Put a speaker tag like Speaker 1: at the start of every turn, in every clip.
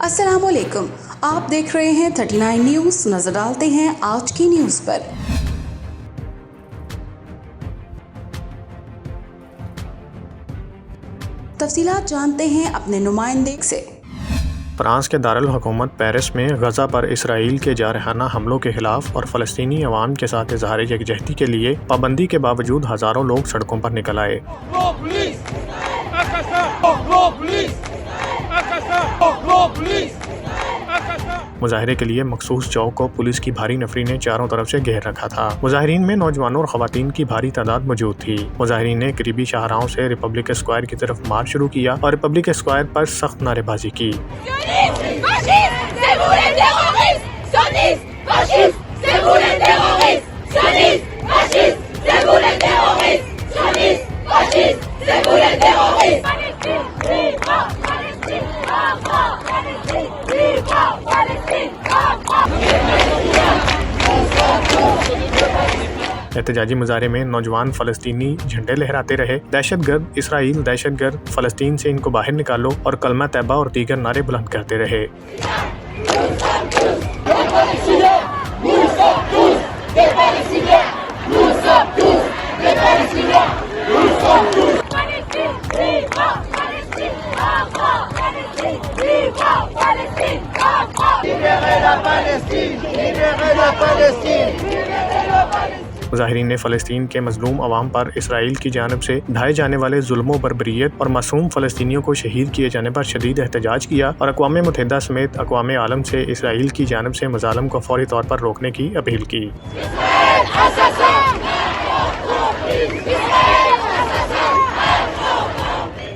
Speaker 1: السلام علیکم، آپ دیکھ رہے ہیں 39 نیوز۔ نظر ڈالتے ہیں آج کی نیوز پر۔ تفصیلات جانتے ہیں اپنے نمائندے سے۔
Speaker 2: فرانس کے دارالحکومت پیرس میں غزہ پر اسرائیل کے جارحانہ حملوں کے خلاف اور فلسطینی عوام کے ساتھ اظہار یکجہتی کے لیے پابندی کے باوجود ہزاروں لوگ سڑکوں پر نکل آئے۔ مظاہرے کے لیے مخصوص چوک کو پولیس کی بھاری نفری نے چاروں طرف سے گھیر رکھا تھا۔ مظاہرین میں نوجوانوں اور خواتین کی بھاری تعداد موجود تھی۔ مظاہرین نے قریبی شاہراہوں سے ریپبلک اسکوائر کی طرف مارچ شروع کیا اور ریپبلک اسکوائر پر سخت نعرے بازی کی۔ احتجاجی مظاہرے میں نوجوان فلسطینی جھنڈے لہراتے رہے۔ دہشت گرد اسرائیل، دہشت گرد فلسطین سے ان کو باہر نکالو اور کلمہ طیبہ اور دیگر نعرے بلند کرتے رہے۔ مظاہرین نے فلسطین کے مظلوم عوام پر اسرائیل کی جانب سے ڈھائے جانے والے ظلم و بربریت اور معصوم فلسطینیوں کو شہید کیے جانے پر شدید احتجاج کیا اور اقوام متحدہ سمیت اقوام عالم سے اسرائیل کی جانب سے مظالم کو فوری طور پر روکنے کی اپیل کی۔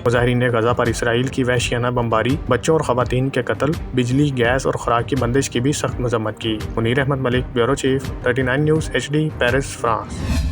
Speaker 2: مظاہرین نے غزہ پر اسرائیل کی وحشیانہ بمباری، بچوں اور خواتین کے قتل، بجلی، گیس اور خوراک کی بندش کی بھی سخت مذمت کی۔ Munir Ahmed Malik, bureau chief, 39 news HD، Paris, France.